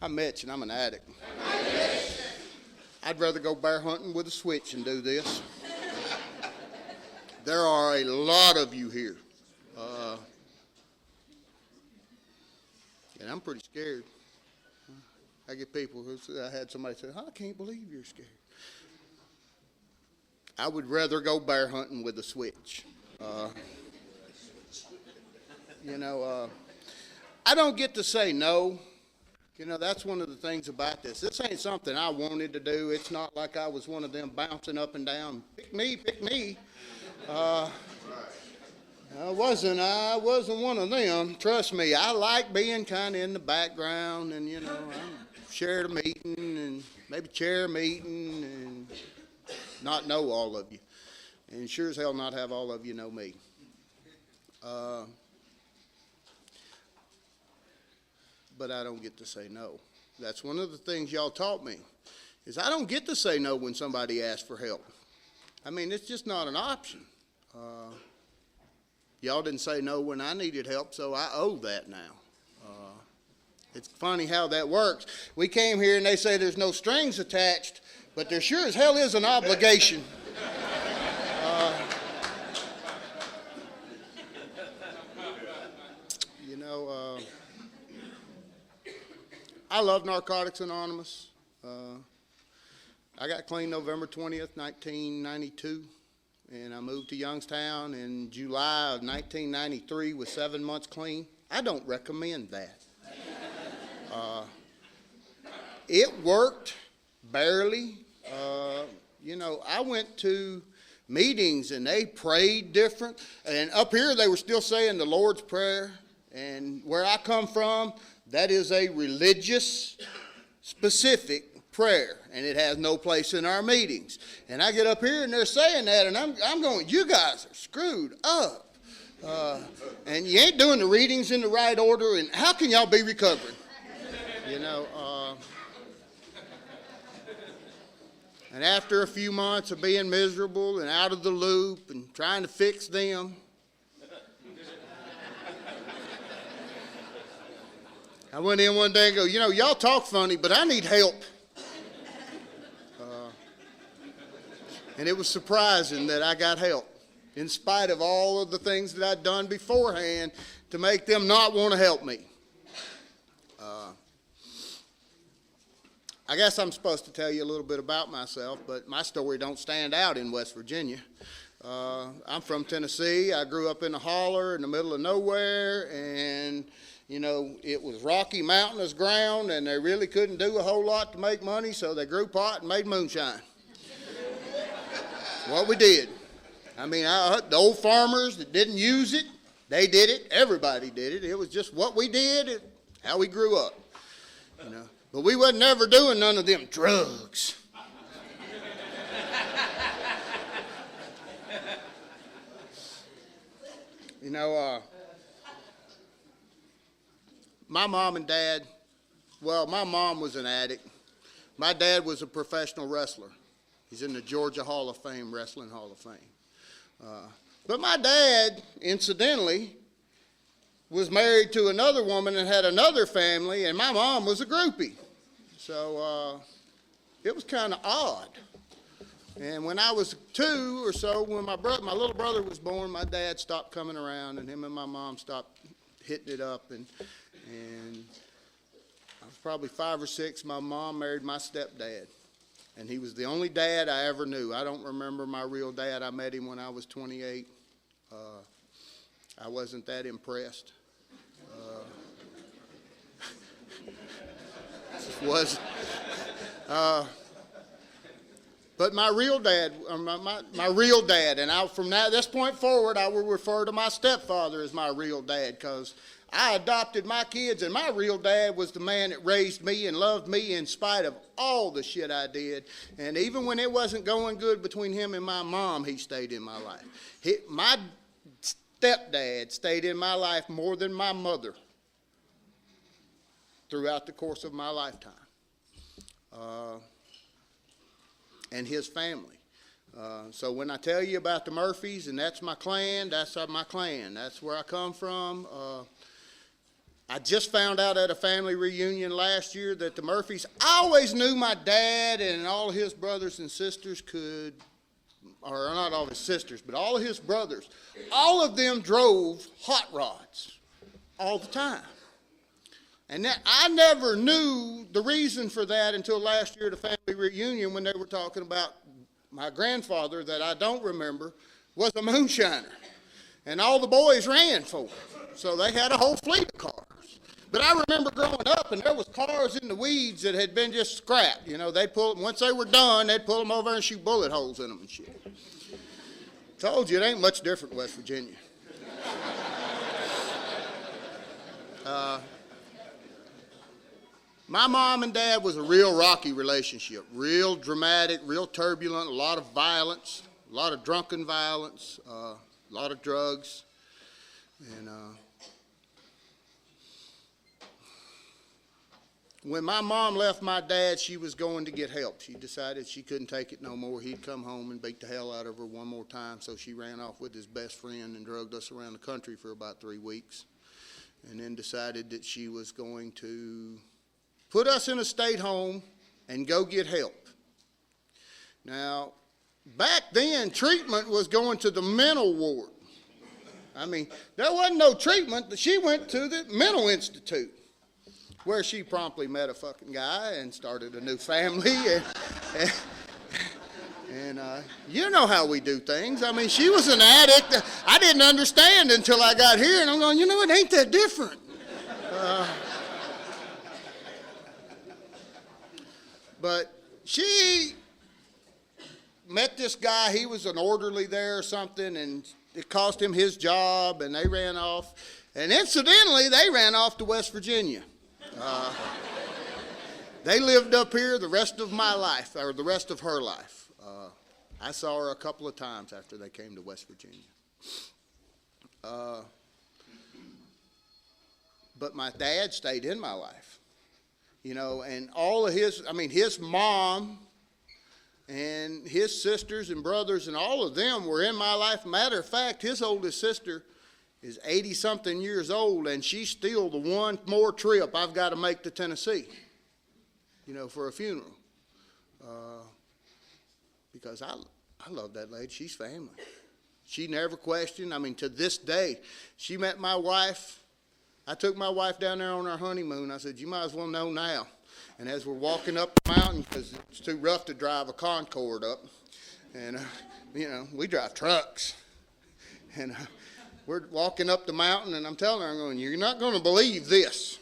I'm Mitch, and I'm an addict. I'd rather go bear hunting with a switch and do this. There are a lot of you here. And I'm pretty scared. I get people who say, I had somebody say, I can't believe you're scared. I would rather go bear hunting with a switch. I don't get to say no. That's one of the things about this. This ain't something I wanted to do. It's not like I was one of them bouncing up and down, pick me, pick me. I wasn't one of them. Trust me, I like being kind of in the background and, I share the meeting and maybe chair a meeting and not know all of you. And sure as hell not have all of you know me. But I don't get to say no. That's one of the things y'all taught me, is I don't get to say no when somebody asks for help. I mean, it's just not an option. Y'all didn't say no when I needed help, so I owe that now. It's funny how that works. We came here and they say there's no strings attached, but there sure as hell is an obligation. I love Narcotics Anonymous. I got clean November 20th, 1992, and I moved to Youngstown in July of 1993 with 7 months clean. I don't recommend that. It worked, barely. I went to meetings and they prayed different, and up here they were still saying the Lord's Prayer, and where I come from, that is a religious, specific prayer, and it has no place in our meetings. And I get up here, and they're saying that, and I'm going, you guys are screwed up. And you ain't doing the readings in the right order, and how can y'all be recovering? And after a few months of being miserable and out of the loop and trying to fix them, I went in one day and go, y'all talk funny, but I need help. And it was surprising that I got help, in spite of all of the things that I'd done beforehand to make them not want to help me. I guess I'm supposed to tell you a little bit about myself, but my story don't stand out in West Virginia. I'm from Tennessee. I grew up in a holler in the middle of nowhere, and it was rocky, mountainous ground, and they really couldn't do a whole lot to make money, so they grew pot and made moonshine. What we did. I mean, the old farmers that didn't use it, they did it. Everybody did it. It was just what we did, how we grew up. But we wasn't ever doing none of them drugs. My mom and dad, my mom was an addict. My dad was a professional wrestler. He's in the Georgia Hall of Fame, Wrestling Hall of Fame. But my dad, incidentally, was married to another woman and had another family, and my mom was a groupie. So it was kind of odd. And when I was 2 or so, when my little brother was born, my dad stopped coming around, and him and my mom stopped hitting it up. And I was probably 5 or 6. My mom married my stepdad, and he was the only dad I ever knew. I don't remember my real dad. I met him when I was 28. I wasn't that impressed. Was. But my real dad, my real dad, and from this point forward, I will refer to my stepfather as my real dad, because I adopted my kids, and my real dad was the man that raised me and loved me in spite of all the shit I did. And even when it wasn't going good between him and my mom, he stayed in my life. My stepdad stayed in my life more than my mother throughout the course of my lifetime, and his family. So when I tell you about the Murphys, and that's my clan, that's my clan. That's where I come from. I just found out at a family reunion last year that the Murphys, I always knew my dad and all his brothers and sisters could, or not all his sisters, but all of his brothers, all of them drove hot rods all the time. And I never knew the reason for that until last year at a family reunion when they were talking about my grandfather that I don't remember was a moonshiner. And all the boys ran for it. So they had a whole fleet of cars. But I remember growing up, and there was cars in the weeds that had been just scrapped. You know, they'd pull them, once they were done, they'd pull them over and shoot bullet holes in them and shit. Told you, it ain't much different in West Virginia. My mom and dad was a real rocky relationship, real dramatic, real turbulent, a lot of violence, a lot of drunken violence, a lot of drugs, and when my mom left my dad, she was going to get help. She decided she couldn't take it no more. He'd come home and beat the hell out of her one more time, so she ran off with his best friend and drugged us around the country for about 3 weeks, and then decided that she was going to put us in a state home and go get help. Now, back then, treatment was going to the mental ward. I mean, there wasn't no treatment. She went to the mental institute, where she promptly met a fucking guy and started a new family. And you know how we do things. I mean, she was an addict. I didn't understand until I got here, and I'm going, you know, it ain't that different. But she met this guy. He was an orderly there or something, and it cost him his job, and they ran off. And incidentally, they ran off to West Virginia. They lived up here the rest of my life, or the rest of her life. I saw her a couple of times after they came to West Virginia. But my dad stayed in my life. You know, and all of his mom and his sisters and brothers and all of them were in my life. Matter of fact, his oldest sister is 80-something years old, and she's still the one more trip I've got to make to Tennessee, you know, for a funeral. Because I love that lady. She's family. She never questioned. I mean, to this day, she met my wife. I took my wife down there on our honeymoon. I said, you might as well know now. And as we're walking up the mountain, because it's too rough to drive a Concorde up, and, you know, we drive trucks. And we're walking up the mountain, and I'm telling her, I'm going, you're not going to believe this.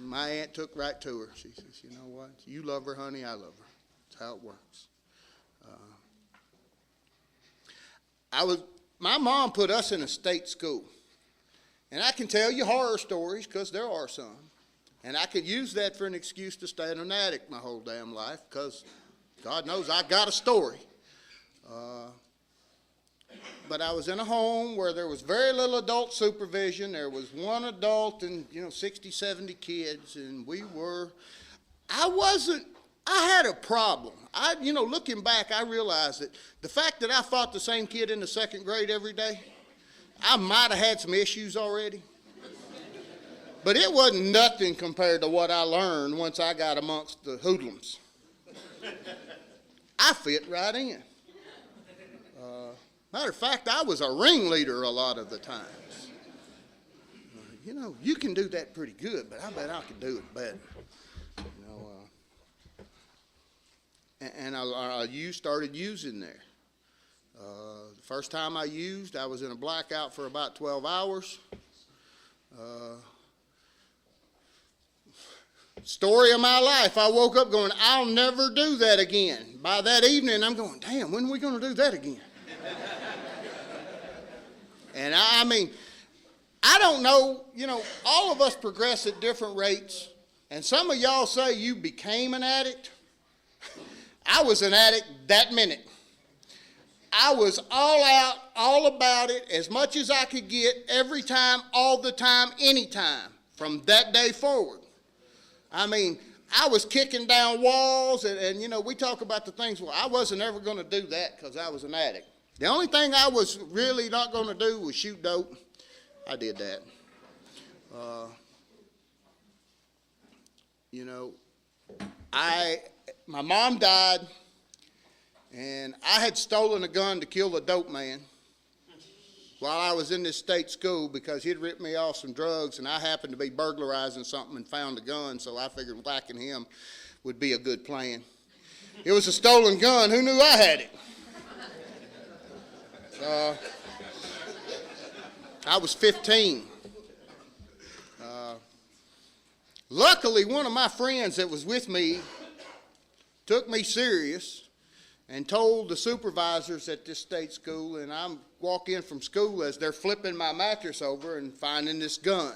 My aunt took right to her. She says, you know what? You love her, honey, I love her. That's how it works. My mom put us in a state school. And I can tell you horror stories, because there are some. And I could use that for an excuse to stay in an attic my whole damn life, because God knows I got a story. But I was in a home where there was very little adult supervision. There was one adult and, 60, 70 kids. And I had a problem. Looking back, I realized that the fact that I fought the same kid in the second grade every day, I might have had some issues already. But it wasn't nothing compared to what I learned once I got amongst the hoodlums. I fit right in. Matter of fact, I was a ringleader a lot of the times. You can do that pretty good, but I bet I could do it better. And I started using there. The first time I used, I was in a blackout for about 12 hours. Story of my life. I woke up going, I'll never do that again. By that evening, I'm going, damn, when are we going to do that again? And I don't know, all of us progress at different rates. And some of y'all say you became an addict. I was an addict that minute. I was all out, all about it, as much as I could get, every time, all the time, anytime, from that day forward. I was kicking down walls, and we talk about the things, well, I wasn't ever going to do that because I was an addict. The only thing I was really not going to do was shoot dope. I did that. You know, my mom died, and I had stolen a gun to kill a dope man while I was in this state school because he'd ripped me off some drugs, and I happened to be burglarizing something and found a gun, so I figured whacking him would be a good plan. It was a stolen gun. Who knew I had it? I was 15. Luckily, one of my friends that was with me took me serious and told the supervisors at this state school, and I walk in from school as they're flipping my mattress over and finding this gun.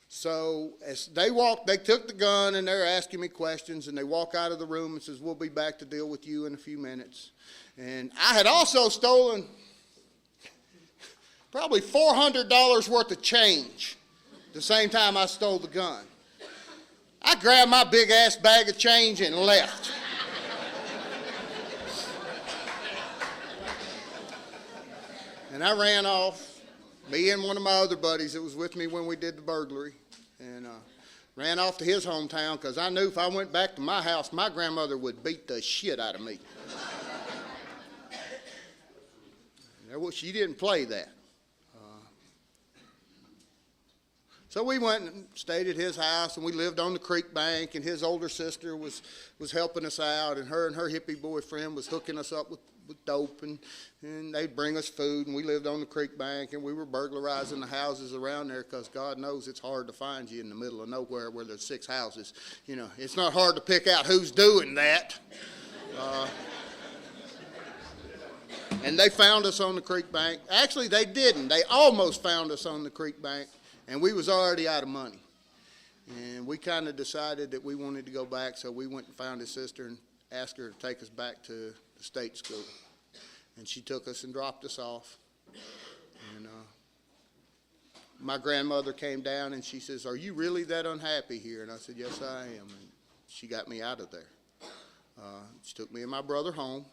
So as they took the gun and they're asking me questions, and they walk out of the room and says, "We'll be back to deal with you in a few minutes." And I had also stolen probably $400 worth of change the same time I stole the gun. I grabbed my big ass bag of change and left. And I ran off, me and one of my other buddies that was with me when we did the burglary, and ran off to his hometown because I knew if I went back to my house, my grandmother would beat the shit out of me. She didn't play that. So we went and stayed at his house, and we lived on the creek bank, and his older sister was helping us out, and her hippie boyfriend was hooking us up with dope, and they'd bring us food, and we lived on the creek bank, and we were burglarizing the houses around there because God knows it's hard to find you in the middle of nowhere where there's 6 houses. You know, it's not hard to pick out who's doing that. And they found us on the creek bank. Actually, they didn't. They almost found us on the creek bank, and we was already out of money. And we kind of decided that we wanted to go back, so we went and found his sister and asked her to take us back to the state school. And she took us and dropped us off. And my grandmother came down, and she says, "Are you really that unhappy here?" And I said, "Yes, I am." And she got me out of there. She took me and my brother home.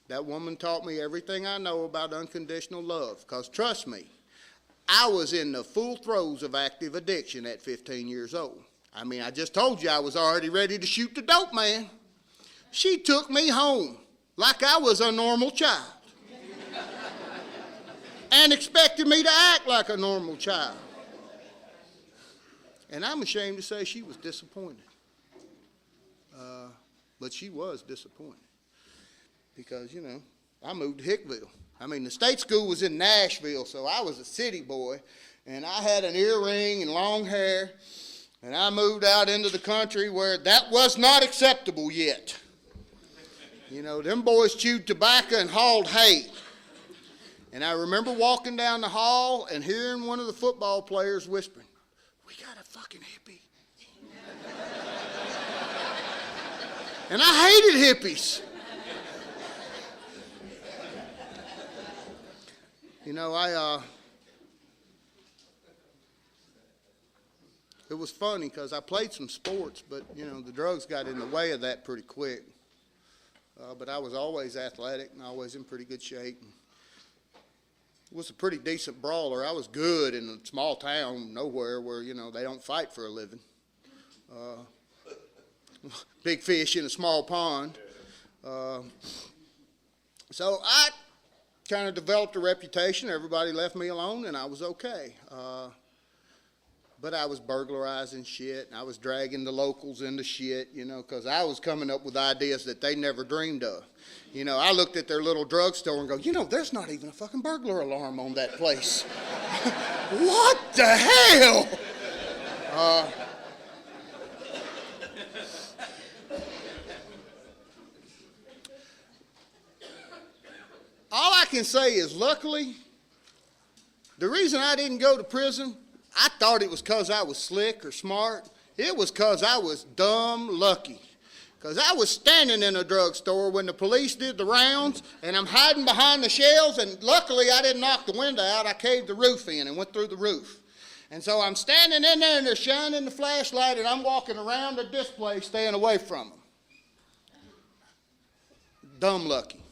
That woman taught me everything I know about unconditional love, because trust me, I was in the full throes of active addiction at 15 years old. I mean, I just told you I was already ready to shoot the dope man. She took me home like I was a normal child and expected me to act like a normal child. And I'm ashamed to say she was disappointed. But she was disappointed because, you know, I moved to Hickville. I mean, the state school was in Nashville, so I was a city boy, and I had an earring and long hair, and I moved out into the country where that was not acceptable yet. You know, them boys chewed tobacco and hauled hay. And I remember walking down the hall and hearing one of the football players whispering, "We got a fucking hippie." And I hated hippies. You know, it was funny because I played some sports, but, you know, the drugs got in the way of that pretty quick. But I was always athletic and always in pretty good shape. Was a pretty decent brawler. I was good in a small town nowhere where, you know, they don't fight for a living. Big fish in a small pond. So I kind of developed a reputation. Everybody left me alone, and I was okay. But I was burglarizing shit, and I was dragging the locals into shit, you know, because I was coming up with ideas that they never dreamed of. You know, I looked at their little drugstore and go, you know, there's not even a fucking burglar alarm on that place. What the hell? All I can say is, luckily, the reason I didn't go to prison, I thought it was because I was slick or smart. It was because I was dumb lucky. Because I was standing in a drugstore when the police did the rounds, and I'm hiding behind the shelves, and luckily I didn't knock the window out. I caved the roof in and went through the roof. And so I'm standing in there, and they're shining the flashlight, and I'm walking around the display staying away from them. Dumb lucky.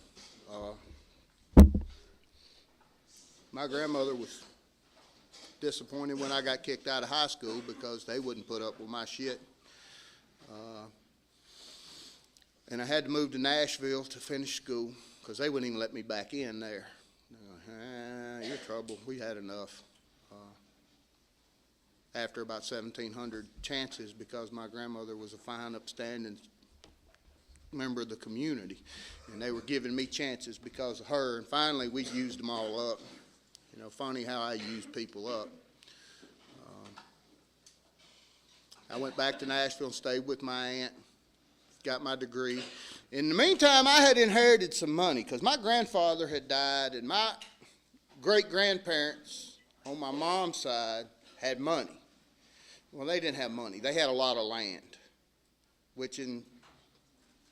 My grandmother was disappointed when I got kicked out of high school because they wouldn't put up with my shit. And I had to move to Nashville to finish school because they wouldn't even let me back in there. You're trouble. We had enough. After about 1,700 chances, because my grandmother was a fine, upstanding member of the community, and they were giving me chances because of her, and finally we used them all up. You know, funny how I use people up. I went back to Nashville and stayed with my aunt, got my degree. In the meantime, I had inherited some money because my grandfather had died, and my great-grandparents on my mom's side had money. Well, they didn't have money. They had a lot of land, which in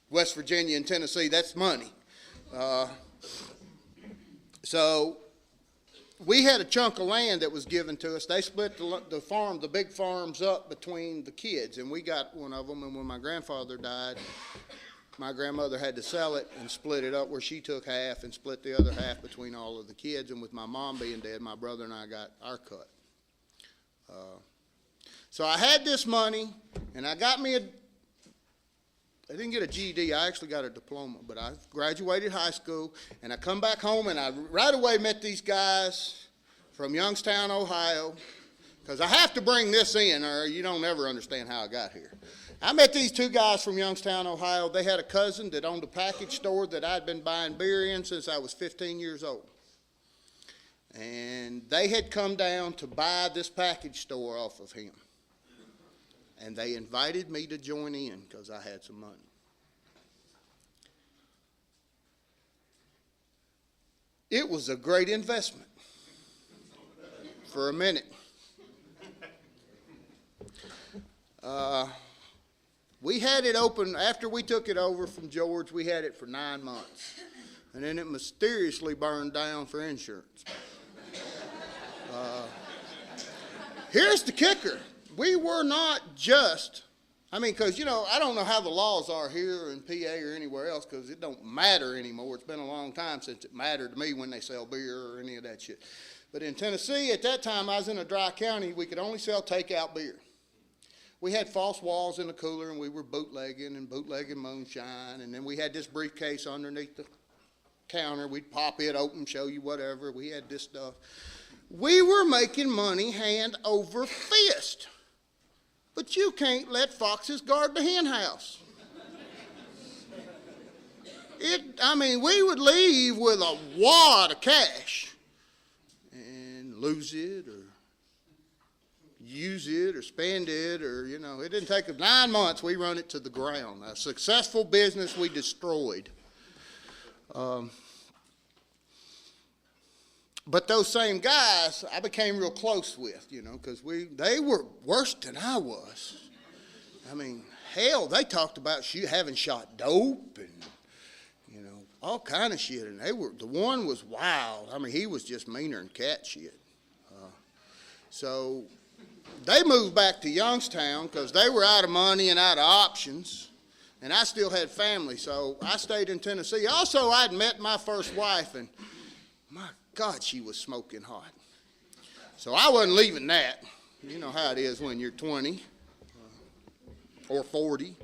West Virginia and Tennessee, that's money. So we had a chunk of land that was given to us. They split the big farms up between the kids, and we got one of them. And when my grandfather died, my grandmother had to sell it and split it up where she took half and split the other half between all of the kids. And with my mom being dead, my brother and I got our cut. So I had this money, and I didn't get a GED, I actually got a diploma, but I graduated high school, and I come back home, and I right away met these guys from Youngstown, Ohio, because I have to bring this in, or you don't ever understand how I got here. I met these two guys from Youngstown, Ohio. They had a cousin that owned a package store that I'd been buying beer in since I was 15 years old. And they had come down to buy this package store off of him. And they invited me to join in because I had some money. It was a great investment for a minute. We had it open, after we took it over from George, we had it for 9 months. And then it mysteriously burned down for insurance. Here's the kicker. We were not just, because, I don't know how the laws are here in PA or anywhere else because it don't matter anymore. It's been a long time since it mattered to me when they sell beer or any of that shit. But in Tennessee, at that time, I was in a dry county. We could only sell takeout beer. We had false walls in the cooler, and we were bootlegging moonshine. And then we had this briefcase underneath the counter. We'd pop it open, show you whatever. We had this stuff. We were making money hand over fist. But you can't let foxes guard the hen house. We would leave with a wad of cash and lose it or use it or spend it or, it didn't take us 9 months. We run it to the ground. A successful business we destroyed. But those same guys I became real close with, because they were worse than I was. Hell, they talked about having shot dope and, all kind of shit. And the one was wild. He was just meaner than cat shit. So they moved back to Youngstown because they were out of money and out of options. And I still had family, so I stayed in Tennessee. Also, I'd met my first wife, and my God, she was smoking hot. So I wasn't leaving that. You know how it is when you're 20 or 40.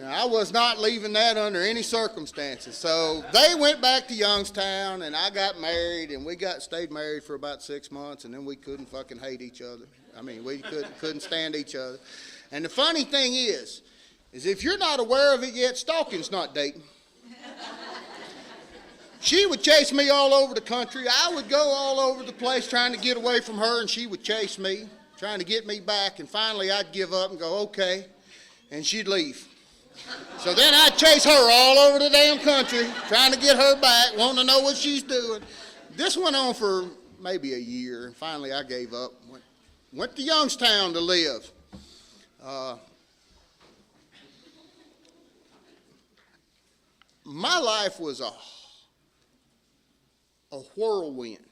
I was not leaving that under any circumstances. So they went back to Youngstown, and I got married, and we stayed married for about 6 months, and then we couldn't fucking hate each other. We couldn't stand each other. And the funny thing is if you're not aware of it yet, stalking's not dating. She would chase me all over the country. I would go all over the place trying to get away from her, and she would chase me, trying to get me back. And finally, I'd give up and go, okay, and she'd leave. So then I'd chase her all over the damn country, trying to get her back, wanting to know what she's doing. This went on for maybe a year, and finally I gave up. Went to Youngstown to live. My life was a whirlwind.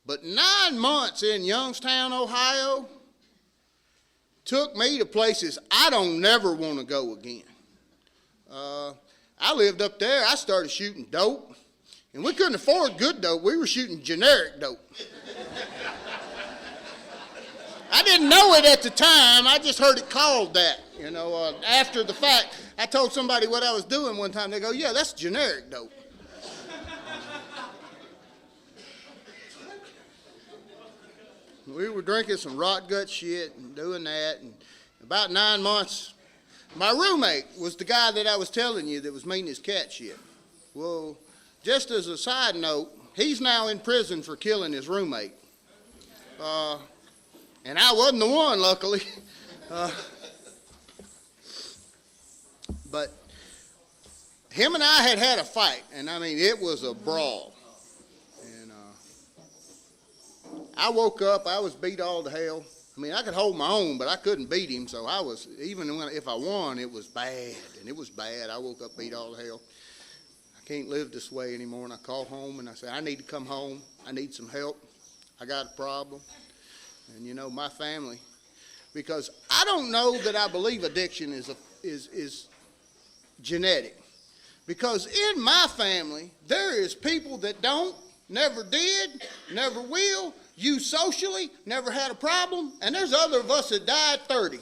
But 9 months in Youngstown, Ohio, took me to places I don't never want to go again. I lived up there. I started shooting dope. And we couldn't afford good dope. We were shooting generic dope. I didn't know it at the time. I just heard it called that. After the fact, I told somebody what I was doing one time. They go, yeah, that's generic dope. We were drinking some rot gut shit and doing that. And about 9 months, my roommate was the guy that I was telling you that was meeting his cat shit. Well, just as a side note, he's now in prison for killing his roommate. And I wasn't the one, luckily. But him and I had a fight, and I mean, it was a brawl. And I woke up, I was beat all to hell. I mean, I could hold my own, but I couldn't beat him, so I was, if I won, it was bad, and it was bad. I woke up beat all to hell. I can't live this way anymore, and I called home, and I said, I need to come home. I need some help. I got a problem. And my family, because I don't know that I believe addiction is genetic. Because in my family, there is people that don't, never did, never will, use socially, never had a problem, and there's other of us that died 30.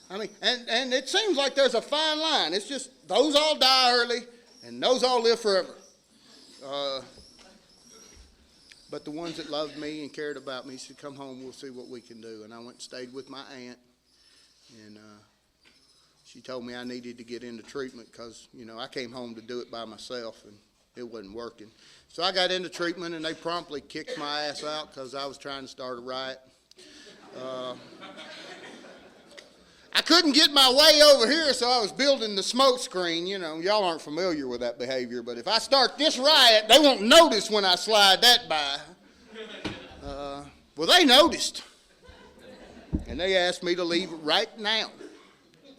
I mean, and it seems like there's a fine line. It's just those all die early, and those all live forever. But the ones that loved me and cared about me said, come home, we'll see what we can do. And I went and stayed with my aunt, and she told me I needed to get into treatment because, I came home to do it by myself, and it wasn't working. So I got into treatment, and they promptly kicked my ass out because I was trying to start a riot. I couldn't get my way over here, so I was building the smoke screen. Y'all aren't familiar with that behavior, but if I start this riot, they won't notice when I slide that by. Well, they noticed, and they asked me to leave right now.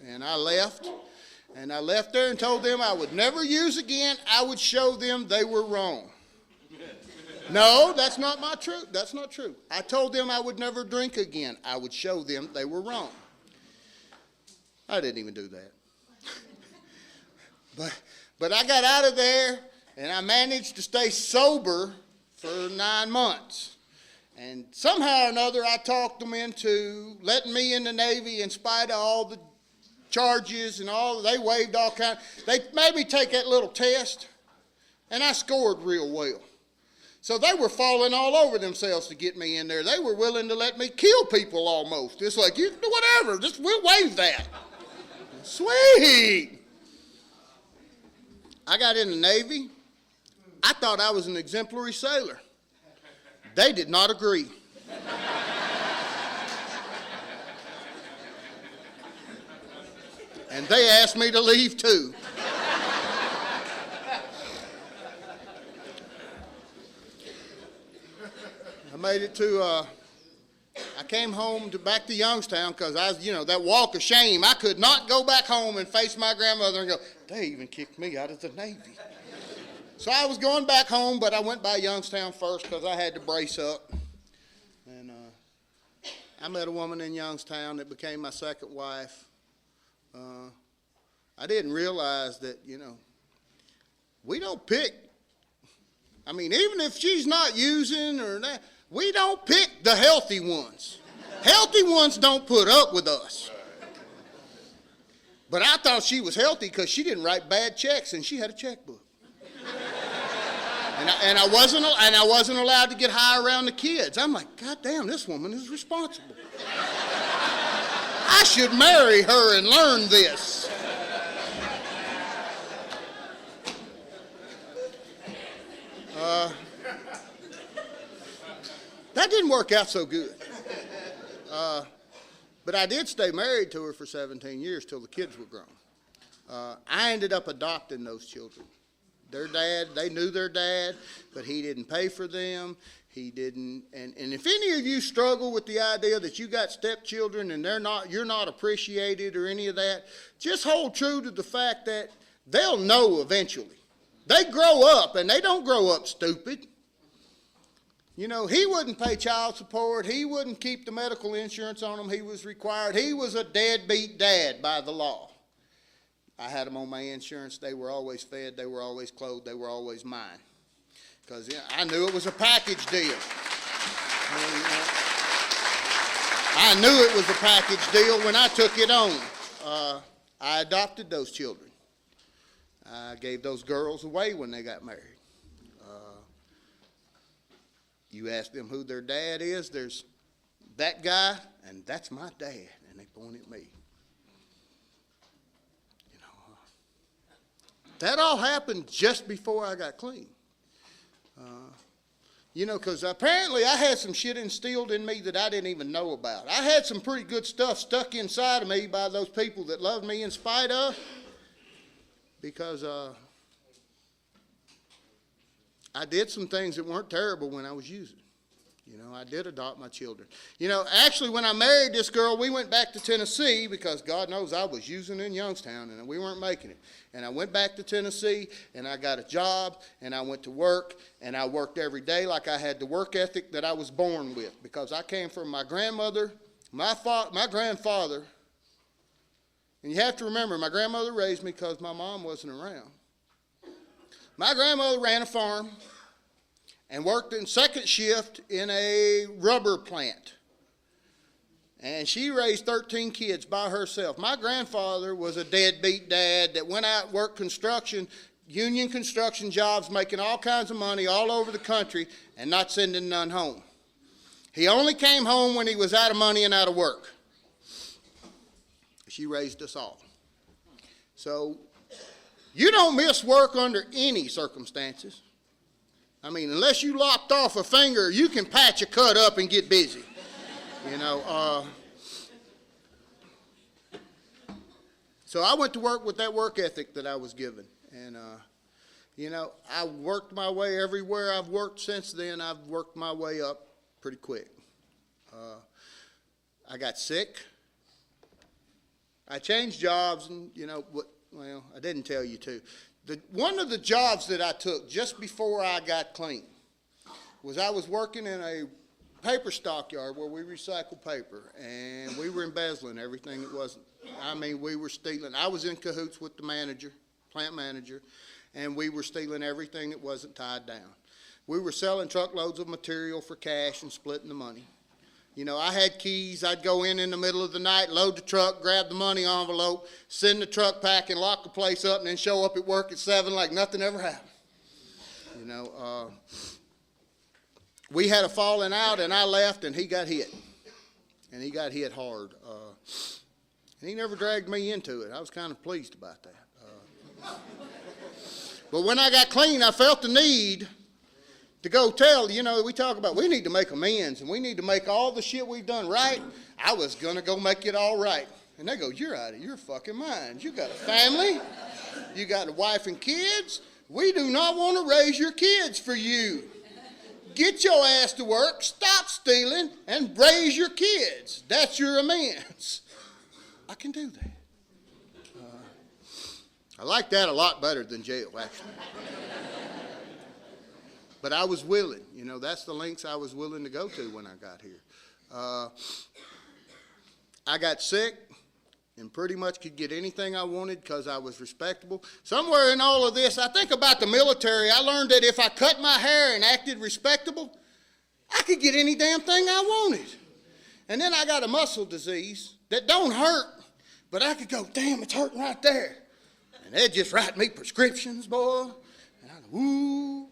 And I left, and I left there and told them I would never use again. I would show them they were wrong. No, that's not my truth. That's not true. I told them I would never drink again. I would show them they were wrong. I didn't even do that. But I got out of there, and I managed to stay sober for 9 months. And somehow or another, I talked them into letting me in the Navy in spite of all the charges and all. They waived all kinds. They made me take that little test, and I scored real well. So they were falling all over themselves to get me in there. They were willing to let me kill people almost. It's like, you do whatever, we'll waive that. Sweet. I got in the Navy. I thought I was an exemplary sailor. They did not agree. And they asked me to leave too. I made it to, I came home back to Youngstown because that walk of shame. I could not go back home and face my grandmother and go, they even kicked me out of the Navy. So I was going back home, but I went by Youngstown first because I had to brace up. And I met a woman in Youngstown that became my second wife. I didn't realize that, we don't pick. I mean, even if she's not using or that, we don't pick the healthy ones. Healthy ones don't put up with us. But I thought she was healthy because she didn't write bad checks and she had a checkbook. And I wasn't allowed to get high around the kids. I'm like, God damn, this woman is responsible. I should marry her and learn this. That didn't work out so good. But I did stay married to her for 17 years till the kids were grown. I ended up adopting those children. Their dad, they knew their dad, but he didn't pay for them. He didn't, and if any of you struggle with the idea that you got stepchildren and you're not appreciated or any of that, just hold true to the fact that they'll know eventually. They grow up, and they don't grow up stupid. He wouldn't pay child support. He wouldn't keep the medical insurance on him he was required. He was a deadbeat dad by the law. I had them on my insurance. They were always fed. They were always clothed. They were always mine. Because I knew it was a package deal. I knew it was a package deal when I took it on. I adopted those children. I gave those girls away when they got married. You ask them who their dad is, there's that guy, and that's my dad, and they point at me. That all happened just before I got clean. Because apparently I had some shit instilled in me that I didn't even know about. I had some pretty good stuff stuck inside of me by those people that loved me in spite of, because I did some things that weren't terrible when I was using. I did adopt my children. Actually, when I married this girl, we went back to Tennessee because God knows I was using in Youngstown and we weren't making it. And I went back to Tennessee and I got a job and I went to work and I worked every day like I had the work ethic that I was born with, because I came from my grandmother, my grandfather. And you have to remember, my grandmother raised me because my mom wasn't around. My grandmother ran a farm and worked in second shift in a rubber plant. And she raised 13 kids by herself. My grandfather was a deadbeat dad that went out and worked construction, union construction jobs, making all kinds of money all over the country and not sending none home. He only came home when he was out of money and out of work. She raised us all. So you don't miss work under any circumstances. Unless you lopped off a finger, you can patch a cut up and get busy. So I went to work with that work ethic that I was given. And, I worked my way everywhere I've worked since then. I've worked my way up pretty quick. I got sick. I changed jobs, and, I didn't tell you to. One of the jobs that I took just before I got clean was I was working in a paper stockyard where we recycle paper, and we were embezzling everything that wasn't. We were stealing. I was in cahoots with the manager, plant manager, and we were stealing everything that wasn't tied down. We were selling truckloads of material for cash and splitting the money. I had keys. I'd go in the middle of the night, load the truck, grab the money envelope, send the truck pack, and lock the place up, and then show up at work at 7 like nothing ever happened. We had a falling out, and I left, and he got hit. And he got hit hard. And he never dragged me into it. I was kind of pleased about that. But when I got clean, I felt the need to go tell, we talk about we need to make amends and we need to make all the shit we've done right. I was going to go make it all right. And they go, you're out of your fucking mind. You got a family. You got a wife and kids. We do not want to raise your kids for you. Get your ass to work, stop stealing, and raise your kids. That's your amends. I can do that. I like that a lot better than jail, actually. But I was willing. That's the lengths I was willing to go to when I got here. I got sick and pretty much could get anything I wanted because I was respectable. Somewhere in all of this, I think about the military. I learned that if I cut my hair and acted respectable, I could get any damn thing I wanted. And then I got a muscle disease that don't hurt, but I could go, damn, it's hurting right there. And they'd just write me prescriptions, boy. And I'd go, ooh.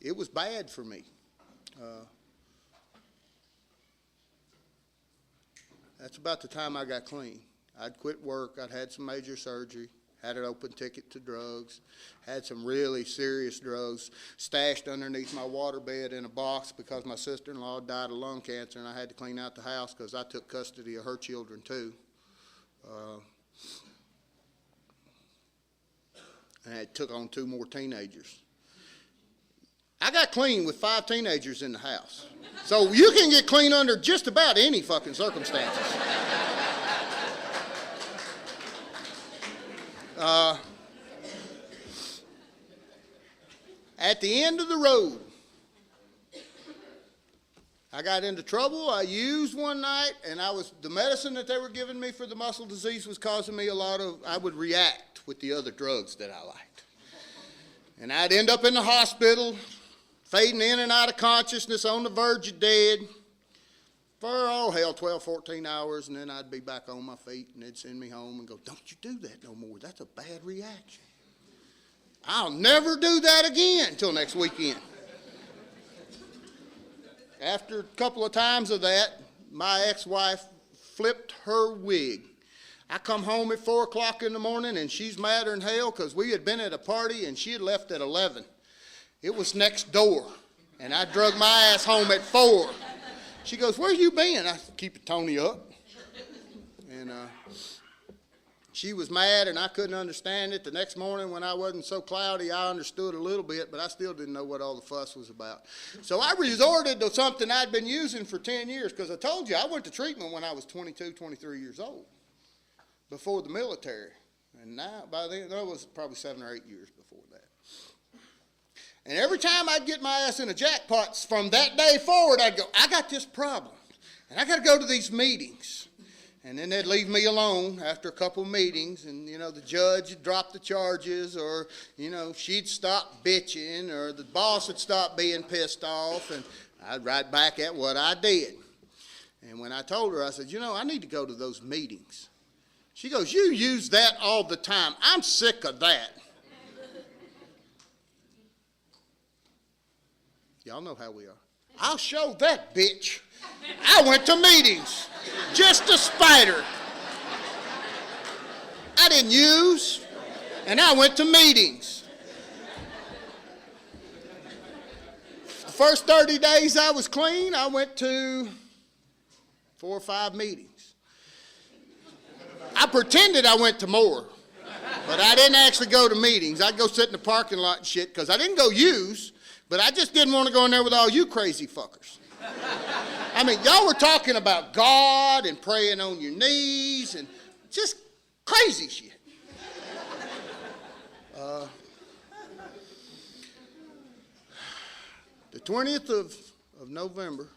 It was bad for me. That's about the time I got clean. I'd quit work. I'd had some major surgery, had an open ticket to drugs, had some really serious drugs stashed underneath my waterbed in a box because my sister-in-law died of lung cancer, and I had to clean out the house because I took custody of her children too. And I took on 2 more teenagers. I got clean with 5 teenagers in the house. So you can get clean under just about any fucking circumstances. At the end of the road, I got into trouble. I used one night, and the medicine that they were giving me for the muscle disease was causing me I would react with the other drugs that I liked. And I'd end up in the hospital, fading in and out of consciousness, on the verge of dead, for, 12, 14 hours, and then I'd be back on my feet, and they'd send me home and go, don't you do that no more. That's a bad reaction. I'll never do that again until next weekend. After a couple of times of that, my ex-wife flipped her wig. I come home at 4 o'clock in the morning, and she's madder than hell because we had been at a party, and she had left at 11. It was next door, and I drug my ass home at 4. She goes, where you been? I said, keep Tony up. And she was mad, and I couldn't understand it. The next morning when I wasn't so cloudy, I understood a little bit, but I still didn't know what all the fuss was about. So I resorted to something I'd been using for 10 years, because I told you I went to treatment when I was 22, 23 years old, before the military. And now, by then, that was probably 7 or 8 years before that. And every time I'd get my ass in a jackpot, from that day forward, I'd go, I got this problem, and I got to go to these meetings. And then they'd leave me alone after a couple of meetings, and, the judge would drop the charges, or, she'd stop bitching, or the boss would stop being pissed off, and I'd write back at what I did. And when I told her, I said, I need to go to those meetings. She goes, you use that all the time. I'm sick of that. Y'all know how we are. I'll show that bitch. I went to meetings just to spite her. I didn't use, and I went to meetings. The first 30 days I was clean, I went to 4 or 5 meetings. I pretended I went to more, but I didn't actually go to meetings. I'd go sit in the parking lot and shit, because I didn't go use, but I just didn't want to go in there with all you crazy fuckers. I mean, y'all were talking about God and praying on your knees and just crazy shit. The 20th of November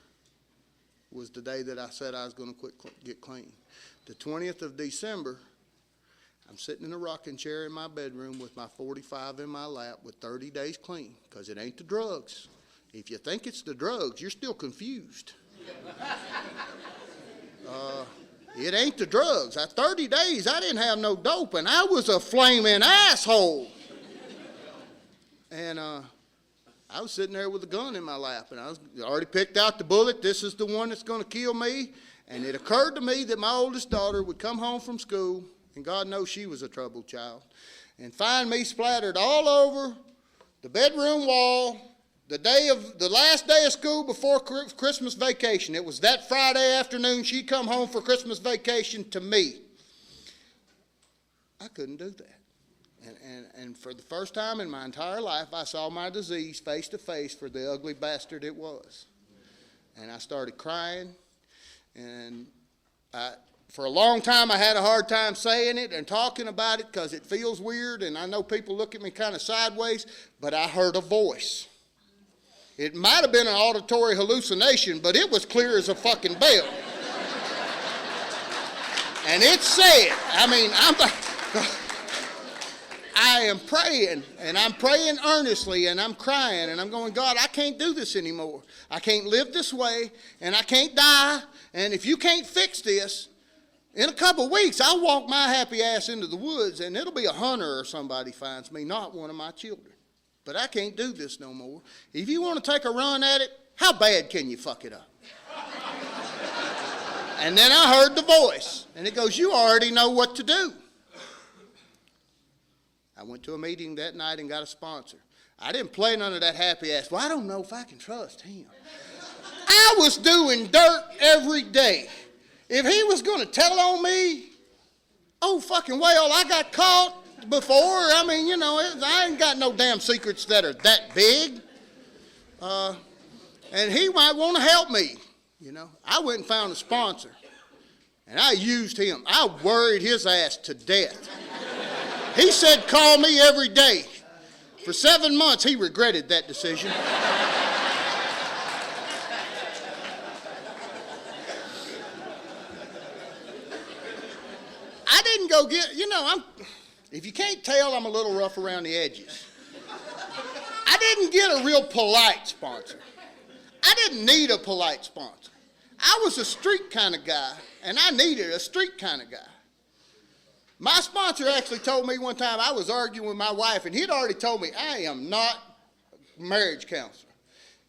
was the day that I said I was going to get clean. The 20th of December, I'm sitting in a rocking chair in my bedroom with my 45 in my lap with 30 days clean, because it ain't the drugs. If you think it's the drugs, you're still confused. It ain't the drugs. 30 days, I didn't have no dope, and I was a flaming asshole. And I was sitting there with a gun in my lap, and I already picked out the bullet. This is the one that's going to kill me. And it occurred to me that my oldest daughter would come home from school, and God knows she was a troubled child, and find me splattered all over the bedroom wall the last day of school before Christmas vacation. It was that Friday afternoon. She'd come home for Christmas vacation to me. I couldn't do that. And for the first time in my entire life, I saw my disease face to face for the ugly bastard it was. And I started crying, and for a long time, I had a hard time saying it and talking about it because it feels weird, and I know people look at me kind of sideways, but I heard a voice. It might have been an auditory hallucination, but it was clear as a fucking bell. And it said, I am praying, and I'm praying earnestly, and I'm crying, and I'm going, God, I can't do this anymore. I can't live this way, and I can't die, and if you can't fix this, in a couple of weeks, I'll walk my happy ass into the woods, and it'll be a hunter or somebody finds me, not one of my children. But I can't do this no more. If you want to take a run at it, how bad can you fuck it up? And then I heard the voice, and it goes, you already know what to do. I went to a meeting that night and got a sponsor. I didn't play none of that happy ass, well, I don't know if I can trust him. I was doing dirt every day. If he was going to tell on me, oh, fucking well, I got caught before. I ain't got no damn secrets that are that big. And he might want to help me, I went and found a sponsor, and I used him. I worried his ass to death. He said, call me every day. For 7 months, he regretted that decision. go get, if you can't tell, I'm a little rough around the edges. I didn't get a real polite sponsor. I didn't need a polite sponsor. I was a street kind of guy, and I needed a street kind of guy. My sponsor actually told me one time I was arguing with my wife, and he'd already told me I am not a marriage counselor.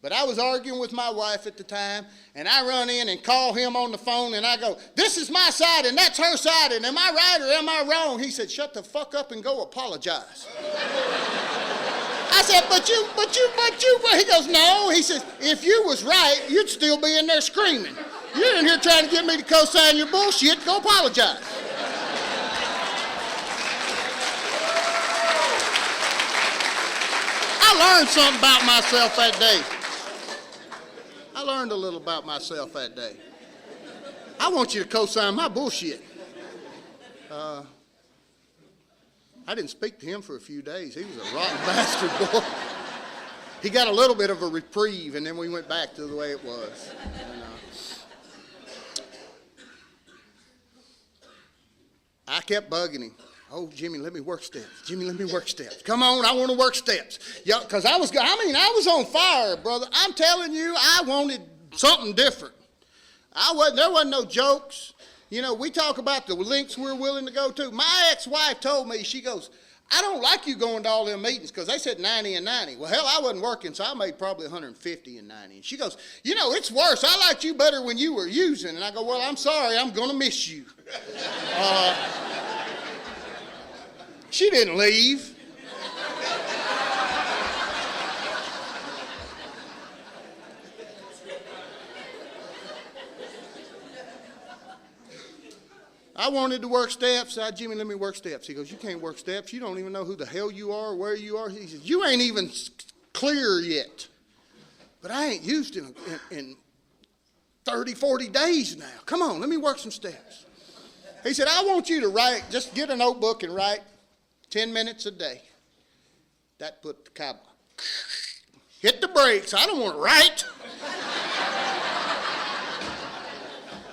But I was arguing with my wife at the time, and I run in and call him on the phone, and I go, this is my side, and that's her side, and am I right or am I wrong? He said, shut the fuck up and go apologize. I said, but you. He goes, no. He says, if you was right, you'd still be in there screaming. You're in here trying to get me to co-sign your bullshit. Go apologize. I learned something about myself that day. I learned a little about myself that day. I want you to co-sign my bullshit. I didn't speak to him for a few days. He was a rotten bastard, boy. He got a little bit of a reprieve, and then we went back to the way it was. And, I kept bugging him. Oh, Jimmy, let me work steps. Jimmy, let me work steps. Come on, I want to work steps. Yeah, because I was on fire, brother. I'm telling you, I wanted something different. There wasn't no jokes. We talk about the lengths we're willing to go to. My ex-wife told me, she goes, I don't like you going to all them meetings because they said 90 and 90. Well, hell, I wasn't working, so I made probably 150 and 90. And she goes, it's worse. I liked you better when you were using. And I go, well, I'm sorry. I'm going to miss you. She didn't leave. I wanted to work steps. I said, Jimmy, let me work steps. He goes, you can't work steps. You don't even know who the hell you are or where you are. He says, you ain't even clear yet. But I ain't used in 30, 40 days now. Come on, let me work some steps. He said, I want you to just get a notebook and write 10 minutes a day. That put the cowboy. Hit the brakes. I don't want to write.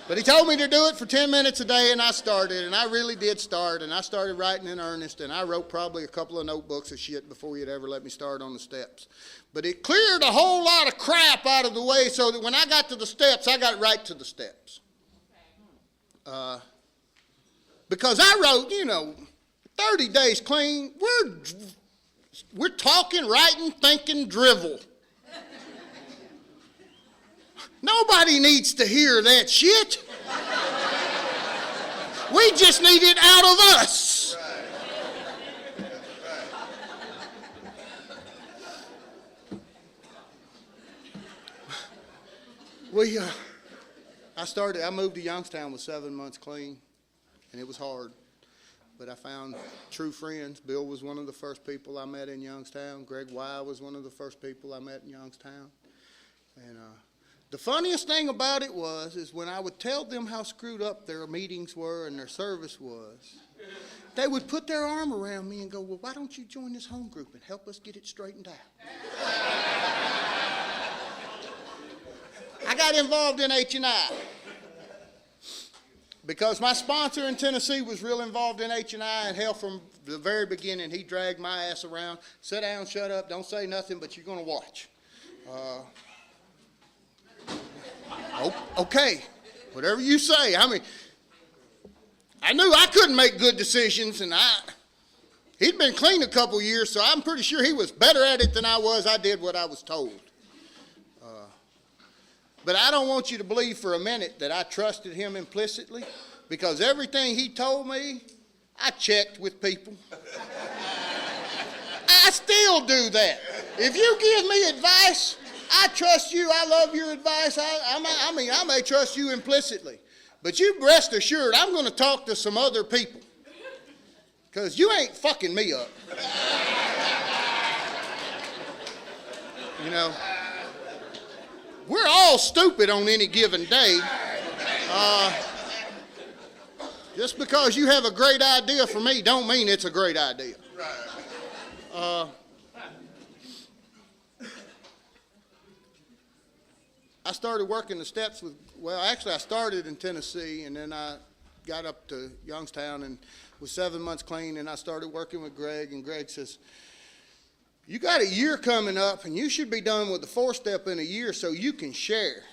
But he told me to do it for 10 minutes a day, and I started, and I really did start, and I started writing in earnest, and I wrote probably a couple of notebooks of shit before he'd ever let me start on the steps. But it cleared a whole lot of crap out of the way so that when I got to the steps, I got right to the steps. Because I wrote, 30 days clean, we're talking, writing, thinking, drivel. Nobody needs to hear that shit. We just need it out of us. I moved to Youngstown with 7 months clean, and it was hard. But I found true friends. Bill was one of the first people I met in Youngstown. Greg Y was one of the first people I met in Youngstown. And the funniest thing about it is when I would tell them how screwed up their meetings were and their service was, they would put their arm around me and go, well, why don't you join this home group and help us get it straightened out? I got involved in H&I because my sponsor in Tennessee was real involved in H&I, and hell, from the very beginning, he dragged my ass around. Sit down, shut up, don't say nothing, but you're going to watch. Okay, whatever you say. I knew I couldn't make good decisions, and he'd been clean a couple years, so I'm pretty sure he was better at it than I was. I did what I was told. But I don't want you to believe for a minute that I trusted him implicitly, because everything he told me, I checked with people. I still do that. If you give me advice, I trust you. I love your advice. I may trust you implicitly. But you rest assured, I'm going to talk to some other people, because you ain't fucking me up. We're all stupid on any given day. Just because you have a great idea for me don't mean it's a great idea. I started working the steps I started in Tennessee, and then I got up to Youngstown and was 7 months clean, and I started working with Greg, and Greg says, you got a year coming up, and you should be done with the 4-step in a year so you can share.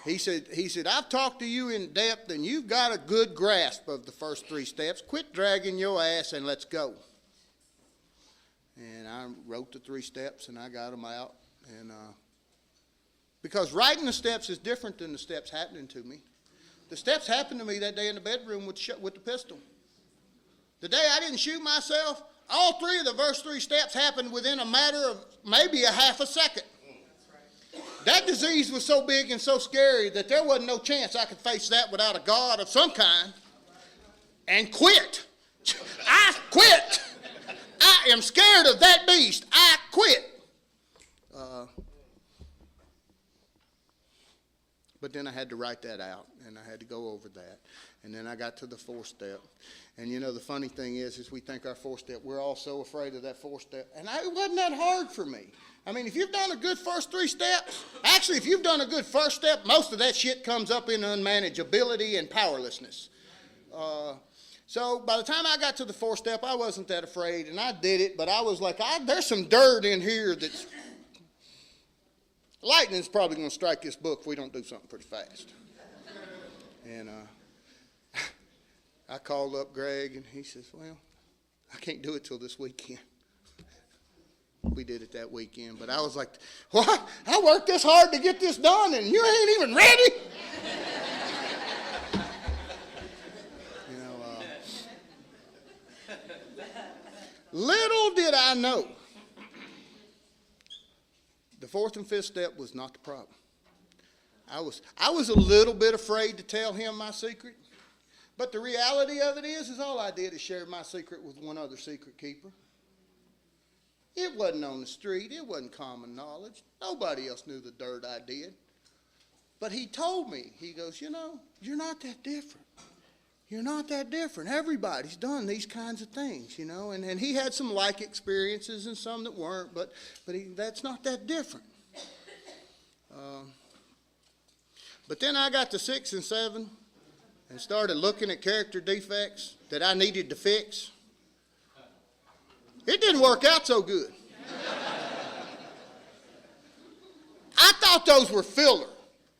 He said, I've talked to you in depth, and you've got a good grasp of the first 3 steps. Quit dragging your ass, and let's go. And I wrote the 3 steps, and I got them out. And because writing the steps is different than the steps happening to me. The steps happened to me that day in the bedroom with the pistol. The day I didn't shoot myself, all 3 of the verse 3 steps happened within a matter of maybe a half a second. That disease was so big and so scary that there wasn't no chance I could face that without a God of some kind and quit. I quit. I am scared of that beast. I quit. But then I had to write that out, and I had to go over that. And then I got to the 4th step. And you know, the funny thing is we think our 4th step, we're all so afraid of that 4th step. And it wasn't that hard for me. I mean, if you've done a good first 3 steps, actually, if you've done a good first step, most of that shit comes up in unmanageability and powerlessness. So by the time I got to the 4th step, I wasn't that afraid, and I did it, but I was like, there's some dirt in here that's... Lightning's probably going to strike this book if we don't do something pretty fast. And I called up Greg, and he says, well, I can't do it till this weekend. We did it that weekend, but I was like, what? I worked this hard to get this done, and you ain't even ready? You know, little did I know, the 4th and 5th step was not the problem. I was a little bit afraid to tell him my secret, but the reality of it is all I did is share my secret with one other secret keeper. It wasn't on the street. It wasn't common knowledge. Nobody else knew the dirt I did. But he told me, he goes, you know, you're not that different. You're not that different. Everybody's done these kinds of things, you know. And he had some like experiences and some that weren't, but that's not that different. But then I got to 6 and 7 and started looking at character defects that I needed to fix. It didn't work out so good. I thought those were filler.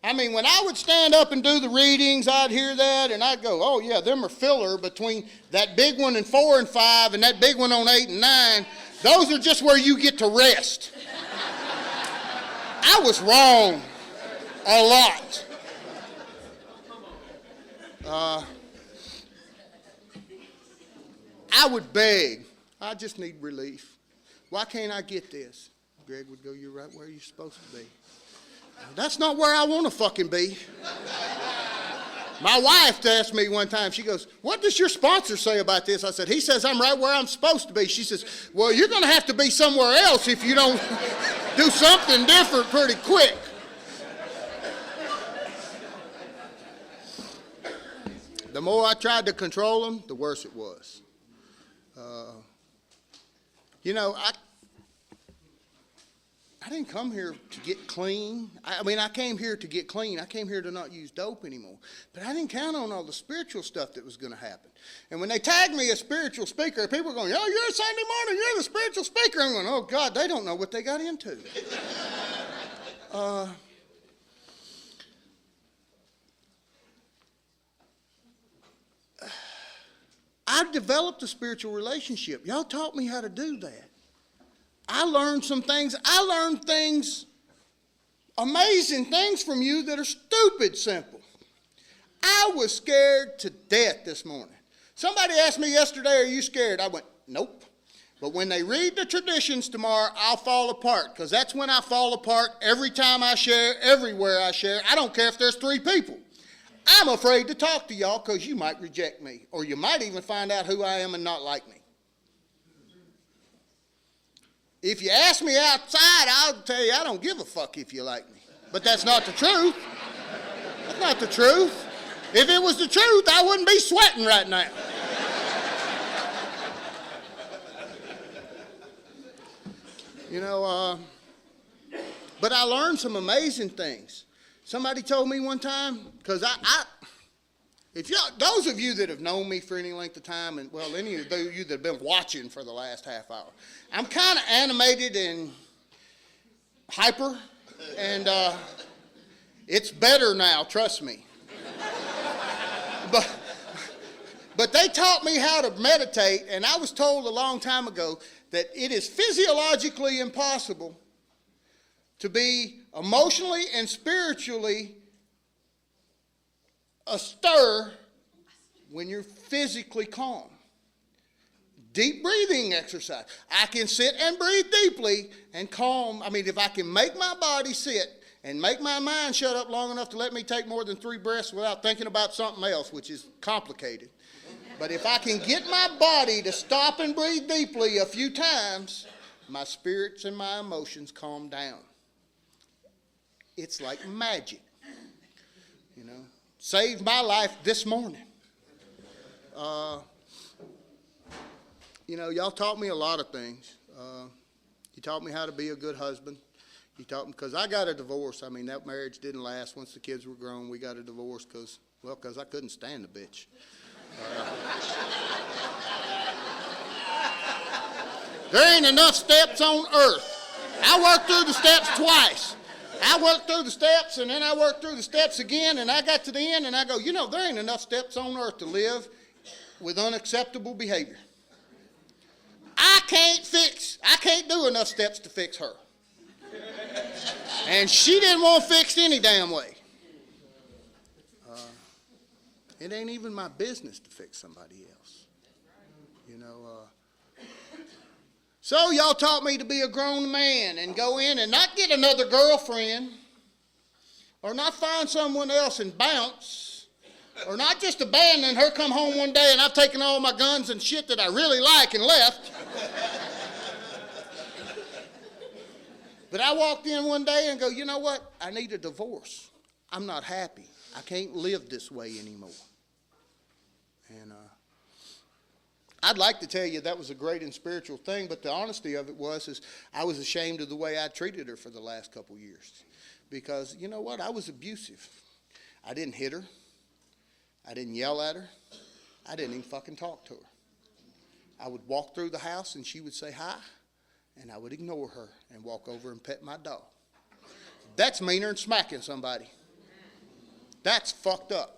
I mean, when I would stand up and do the readings, I'd hear that, and I'd go, oh, yeah, them are filler between that big one in 4 and 5 and that big one on 8 and 9. Those are just where you get to rest. I was wrong a lot. I would beg. I just need relief. Why can't I get this? Greg would go, you're right where you're supposed to be. That's not where I want to fucking be. My wife asked me one time, she goes, what does your sponsor say about this? I said, he says I'm right where I'm supposed to be. She says, well, you're going to have to be somewhere else if you don't do something different pretty quick. The more I tried to control them, the worse it was. You know, I didn't come here to get clean. I mean, I came here to get clean. I came here to not use dope anymore. But I didn't count on all the spiritual stuff that was going to happen. And when they tagged me as spiritual speaker, people were going, oh, you're Sunday morning, you're the spiritual speaker. I'm going, oh, God, they don't know what they got into. I developed a spiritual relationship. Y'all taught me how to do that. I learned some things. I learned things, amazing things from you that are stupid simple. I was scared to death this morning. Somebody asked me yesterday, are you scared? I went, nope. But when they read the traditions tomorrow, I'll fall apart, because that's when I fall apart every time I share, everywhere I share. I don't care if there's 3 people. I'm afraid to talk to y'all because you might reject me, or you might even find out who I am and not like me. If you ask me outside, I'll tell you I don't give a fuck if you like me. But that's not the truth. That's not the truth. If it was the truth, I wouldn't be sweating right now. You know, but I learned some amazing things. Somebody told me one time, because If y'all, those of you that have known me for any length of time, and well, any of you that have been watching for the last half hour, I'm kind of animated and hyper, and it's better now, trust me. But they taught me how to meditate, and I was told a long time ago that it is physiologically impossible to be emotionally and spiritually astir when you're physically calm. Deep breathing exercise. I can sit and breathe deeply and calm. I mean, if I can make my body sit and make my mind shut up long enough to let me take more than 3 breaths without thinking about something else, which is complicated. But if I can get my body to stop and breathe deeply a few times, my spirits and my emotions calm down. It's like magic, you know. Saved my life this morning. You know, y'all taught me a lot of things. You taught me how to be a good husband. You taught me, because I got a divorce. I mean, that marriage didn't last. Once the kids were grown, we got a divorce because I couldn't stand the bitch. There ain't enough steps on earth. I worked through the steps twice. I worked through the steps, and then I worked through the steps again, and I got to the end, and I go, you know, there ain't enough steps on earth to live with unacceptable behavior. I can't do enough steps to fix her. And she didn't want fixed any damn way. It ain't even my business to fix somebody else. You know, so y'all taught me to be a grown man and go in and not get another girlfriend, or not find someone else and bounce, or not just abandon her, come home one day and I've taken all my guns and shit that I really like and left. But I walked in one day and go, you know what? I need a divorce. I'm not happy. I can't live this way anymore. And I'd like to tell you that was a great and spiritual thing, but the honesty of it is I was ashamed of the way I treated her for the last couple years. Because, you know what? I was abusive. I didn't hit her. I didn't yell at her. I didn't even fucking talk to her. I would walk through the house and she would say hi, and I would ignore her and walk over and pet my dog. That's meaner than smacking somebody. That's fucked up.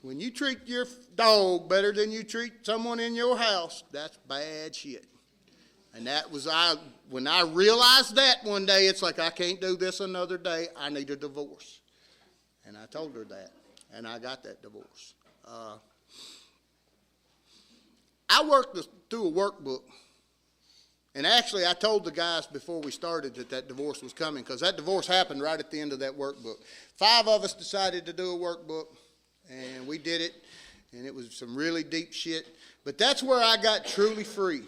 When you treat your dog better than you treat someone in your house, that's bad shit. And that was when I realized that one day, it's like, I can't do this another day. I need a divorce. And I told her that, and I got that divorce. I worked through a workbook. And actually, I told the guys before we started that divorce was coming, because that divorce happened right at the end of that workbook. 5 of us decided to do a workbook, and we did it, and it was some really deep shit. But that's where I got truly free.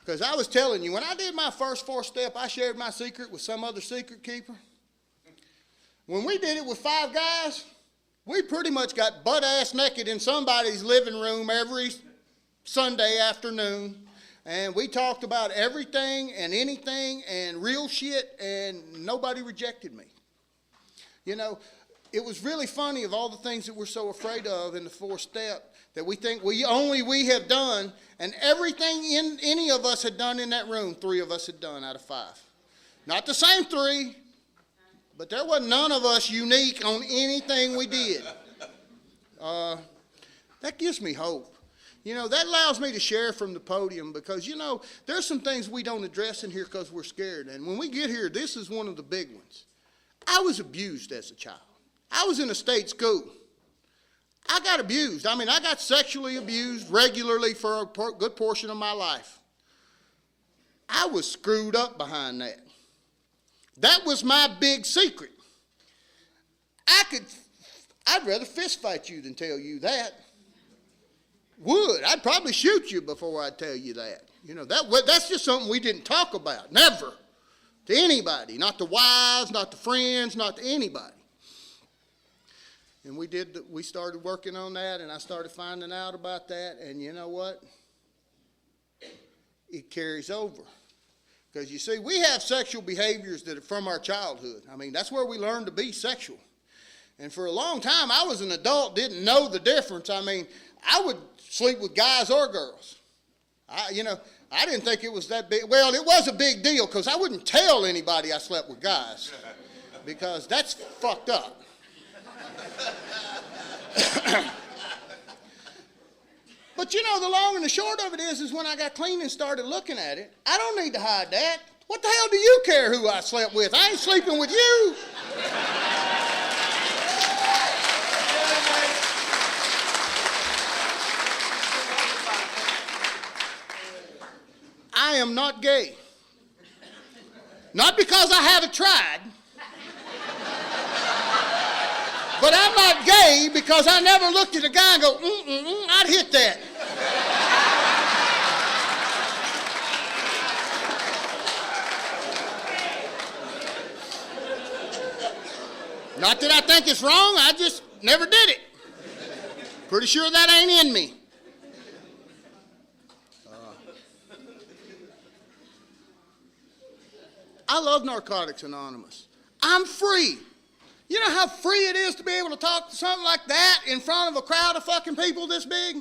Because I was telling you, when I did my first 4-step, I shared my secret with some other secret keeper. When we did it with 5 guys, we pretty much got butt-ass naked in somebody's living room every Sunday afternoon. And we talked about everything and anything and real shit, and nobody rejected me. You know, it was really funny, of all the things that we're so afraid of in the 4-step, that we think we have done, and everything any of us had done in that room, 3 of us had done out of 5. Not the same 3, but there wasn't none of us unique on anything we did. That gives me hope. You know, that allows me to share from the podium, because, you know, there's some things we don't address in here because we're scared. And when we get here, this is one of the big ones. I was abused as a child. I was in a state school. I got abused. I mean, I got sexually abused regularly for a good portion of my life. I was screwed up behind that. That was my big secret. I'd rather fist fight you than tell you that. I'd probably shoot you before I'd tell you that. You know, that's just something we didn't talk about, never, to anybody, not to wives, not to friends, not to anybody. And we started working on that, and I started finding out about that, and you know what? It carries over. Because you see, we have sexual behaviors that are from our childhood. I mean, that's where we learn to be sexual. And for a long time, I was an adult, didn't know the difference. I mean, I would sleep with guys or girls. I didn't think it was that big. Well, it was a big deal because I wouldn't tell anybody I slept with guys because that's fucked up. But the long and the short of it is when I got clean and started looking at it, I don't need to hide that. What the hell do you care who I slept with? I ain't sleeping with you. I am not gay. Not because I haven't tried, but I'm not gay because I never looked at a guy and go, I'd hit that. Not that I think it's wrong, I just never did it. Pretty sure that ain't in me. I love Narcotics Anonymous. I'm free. You know how free it is to be able to talk to something like that in front of a crowd of fucking people this big?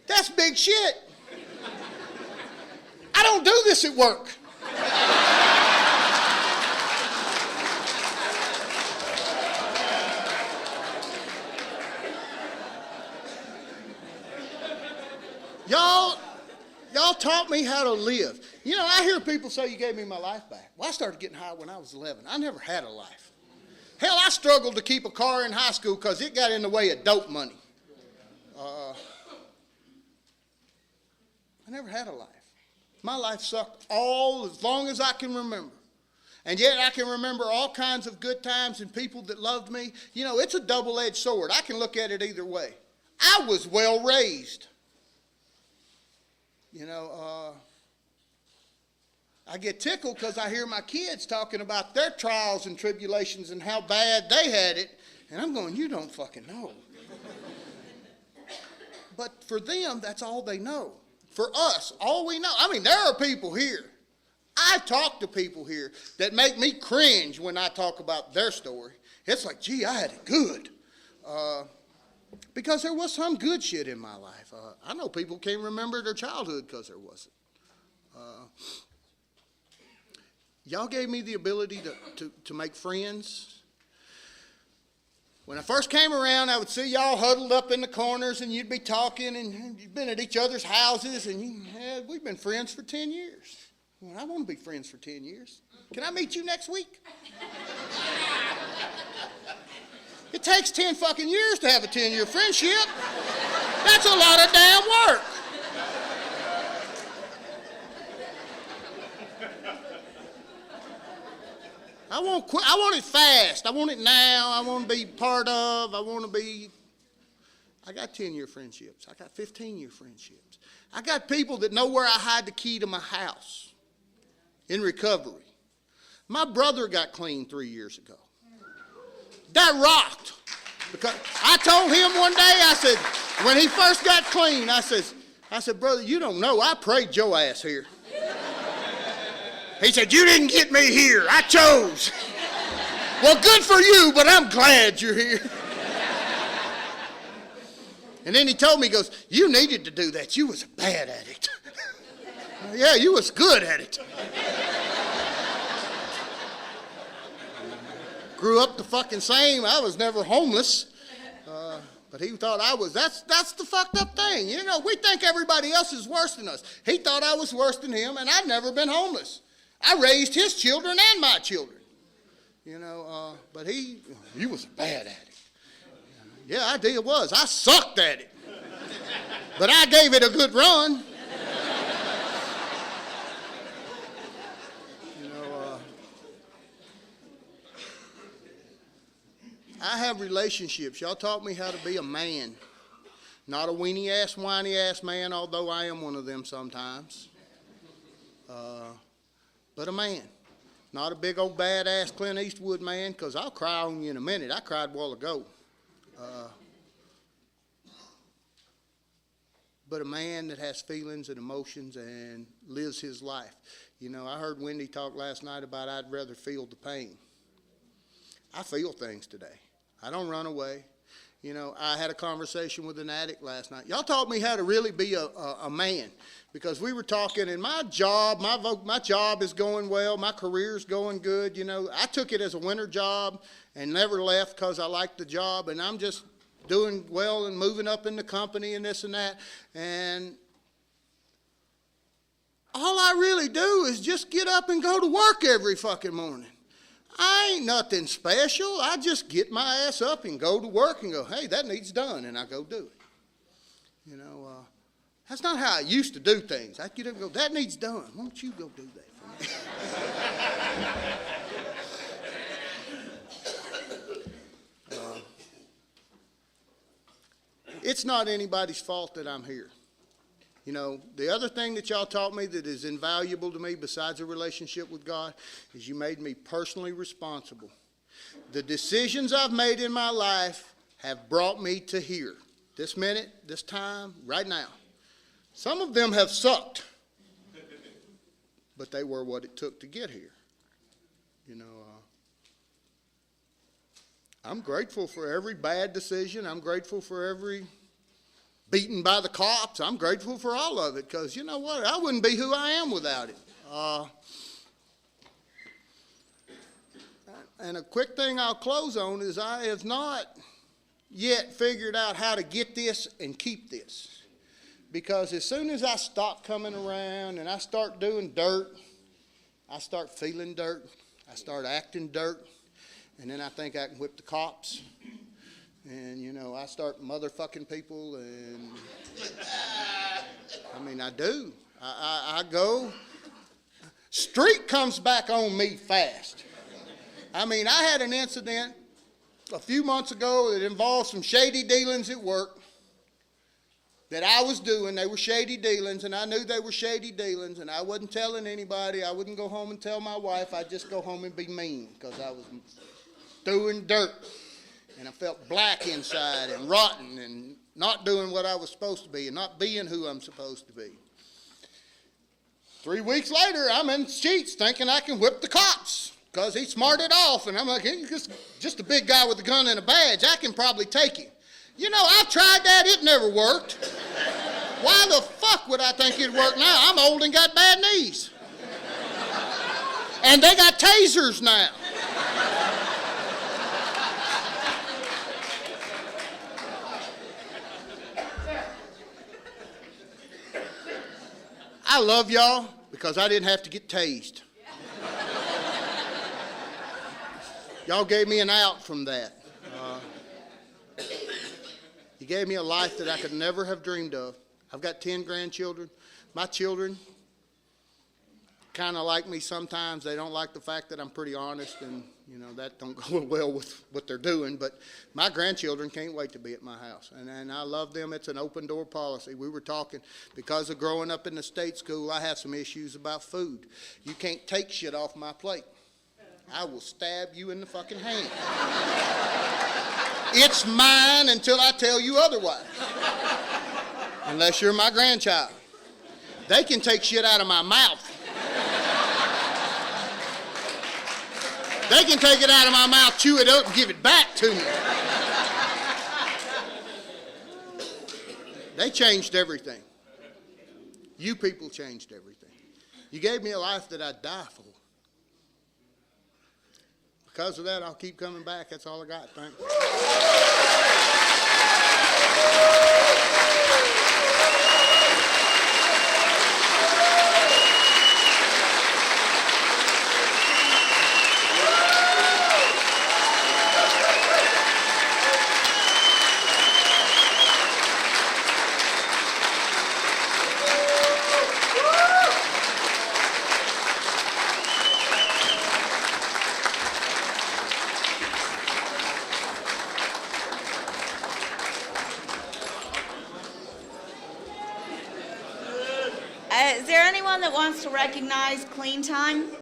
That's big shit. I don't do this at work. Y'all taught me how to live. I hear people say you gave me my life back. Well, I started getting high when I was 11. I never had a life. Hell, I struggled to keep a car in high school because it got in the way of dope money. I never had a life. My life sucked as long as I can remember. And yet I can remember all kinds of good times and people that loved me. It's a double-edged sword. I can look at it either way. I was well raised. I get tickled because I hear my kids talking about their trials and tribulations and how bad they had it. And I'm going, you don't fucking know. But for them, that's all they know. For us, all we know. I mean, there are people here. I talk to people here that make me cringe when I talk about their story. It's like, gee, I had it good. Because there was some good shit in my life. I know people can't remember their childhood because there wasn't. Y'all gave me the ability to make friends. When I first came around, I would see y'all huddled up in the corners and you'd be talking and you'd been at each other's houses and we've been friends for 10 years. Well, I want to be friends for 10 years. Can I meet you next week? It takes 10 fucking years to have a 10-year friendship. That's a lot of damn work. I want it fast. I want it now. I want to be part of. I got 10-year friendships. I got 15-year friendships. I got people that know where I hide the key to my house in recovery. My brother got clean 3 years ago. That rocked. Because I told him one day, I said, when he first got clean, I said, brother, you don't know, I prayed your ass here. He said, you didn't get me here. I chose. Well, good for you, but I'm glad you're here. And then he told me, he goes, you needed to do that. You was a bad addict. Yeah, you was good at it. Grew up the fucking same. I was never homeless. But he thought I was. That's the fucked up thing. We think everybody else is worse than us. He thought I was worse than him, and I'd never been homeless. I raised his children and my children. But he was a bad addict. Yeah, I did was. I sucked at it. But I gave it a good run. I have relationships. Y'all taught me how to be a man. Not a weenie-ass, whiny-ass man, although I am one of them sometimes. But a man. Not a big old badass Clint Eastwood man, because I'll cry on you in a minute. I cried a while ago. But a man that has feelings and emotions and lives his life. I heard Wendy talk last night about I'd rather feel the pain. I feel things today. I don't run away. You know, I had a conversation with an addict last night. Y'all taught me how to really be a man, because we were talking, and my job is going well. My career's going good. You know, I took it as a winter job and never left because I liked the job, and I'm just doing well and moving up in the company and this and that. And all I really do is just get up and go to work every fucking morning. I ain't nothing special. I just get my ass up and go to work and go, hey, that needs done, and I go do it. You know, that's not how I used to do things. I'd get up and go, that needs done. Why don't you go do that for me? It's not anybody's fault that I'm here. You know, the other thing that y'all taught me that is invaluable to me besides a relationship with God is you made me personally responsible. The decisions I've made in my life have brought me to here. This minute, this time, right now. Some of them have sucked, but they were what it took to get here. You know, I'm grateful for every bad decision. I'm grateful for every beaten by the cops. I'm grateful for all of it, because you know what? I wouldn't be who I am without it. And a quick thing I'll close on is I have not yet figured out how to get this and keep this. Because as soon as I stop coming around and I start doing dirt, I start feeling dirt, I start acting dirt, and then I think I can whip the cops. And, you know, I start motherfucking people, and I mean, I do. I go. Street comes back on me fast. I mean, I had an incident a few months ago that involved some shady dealings at work that I was doing. They were shady dealings, and I knew they were shady dealings, and I wasn't telling anybody. I wouldn't go home and tell my wife. I'd just go home and be mean because I was doing dirt. And I felt black inside and rotten and not doing what I was supposed to be and not being who I'm supposed to be. 3 weeks later, I'm in sheets thinking I can whip the cops because he smarted off. And I'm like, he's just a big guy with a gun and a badge. I can probably take him. You know, I've tried that. It never worked. Why the fuck would I think it'd work now? I'm old and got bad knees. And they got tasers now. I love y'all because I didn't have to get tased. Y'all gave me an out from that. You gave me a life that I could never have dreamed of. I've got 10 grandchildren. My children kind of like me sometimes. They don't like the fact that I'm pretty honest, and you know that don't go well with what they're doing. But my grandchildren can't wait to be at my house, and I love them. It's an open door policy. We were talking because of growing up in the state school. I have some issues about food. You can't take shit off my plate. I will stab you in the fucking hand. It's mine until I tell you otherwise. Unless you're my grandchild. They can take shit out of my mouth. They can take it out of my mouth, chew it up, and give it back to me. They changed everything. You people changed everything. You gave me a life that I'd die for. Because of that, I'll keep coming back. That's all I got. Thanks. Is there anyone that wants to recognize Clean Time?